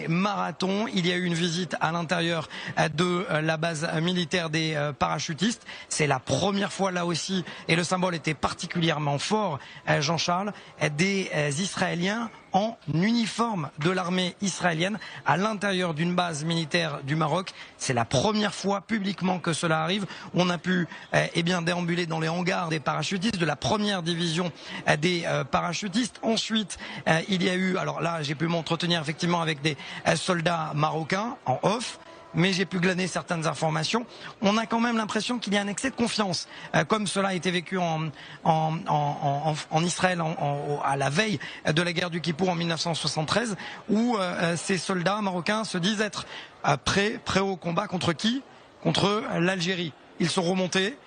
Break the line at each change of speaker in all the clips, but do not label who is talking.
marathon. Il y a eu une visite à l'intérieur de la base militaire des parachutistes. C'est la première fois là aussi, et le symbole était particulièrement fort, Jean-Charles, des Israéliens en uniforme de l'armée israélienne à l'intérieur d'une base militaire du Maroc. C'est la première fois publiquement que cela arrive. On a pu déambuler dans les hangars des parachutistes, de la première division des parachutistes. Ensuite, il y a eu, alors là j'ai pu m'entretenir effectivement avec des soldats marocains en off, mais j'ai pu glaner certaines informations. On a quand même l'impression qu'il y a un excès de confiance, comme cela a été vécu en Israël à la veille de la guerre du Kippour en 1973, où ces soldats marocains se disent être prêts au combat contre qui? Contre l'Algérie. Ils sont remontés.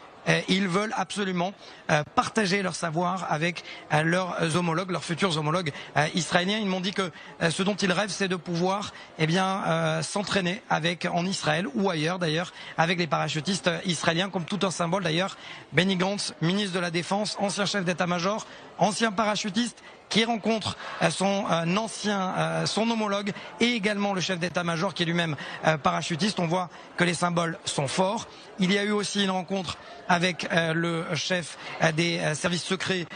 Ils veulent absolument partager leur savoir avec leurs homologues, leurs futurs homologues israéliens. Ils m'ont dit que ce dont ils rêvent, c'est de pouvoir s'entraîner en Israël ou ailleurs d'ailleurs avec les parachutistes israéliens, comme tout un symbole d'ailleurs. Benny Gantz, ministre de la Défense, ancien chef d'état-major, ancien parachutiste, qui rencontre son homologue et également le chef d'état-major qui est lui-même parachutiste. On voit que les symboles sont forts. Il y a eu aussi une rencontre avec le chef des services secrets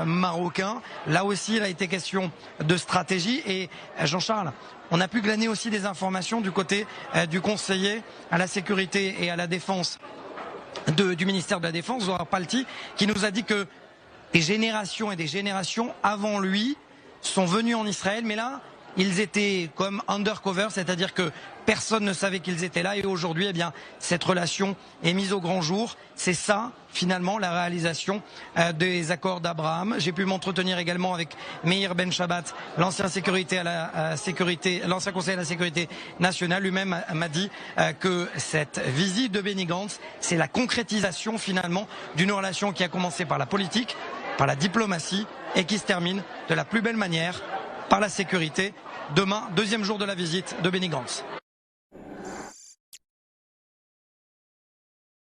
marocains. Là aussi, il a été question de stratégie. Et Jean-Charles, on a pu glaner aussi des informations du côté du conseiller à la sécurité et à la défense du ministère de la Défense, Zohar Palti, qui nous a dit que des générations et des générations avant lui sont venus en Israël, mais là, ils étaient comme undercover, c'est-à-dire que personne ne savait qu'ils étaient là. Et aujourd'hui, cette relation est mise au grand jour. C'est ça, finalement, la réalisation des accords d'Abraham. J'ai pu m'entretenir également avec Meir Ben Shabbat, l'ancien conseiller à la sécurité nationale. Lui-même m'a dit que cette visite de Benny Gantz, c'est la concrétisation, finalement, d'une relation qui a commencé par la politique, par la diplomatie et qui se termine de la plus belle manière par la sécurité. Demain, deuxième jour de la visite de Benny Gantz.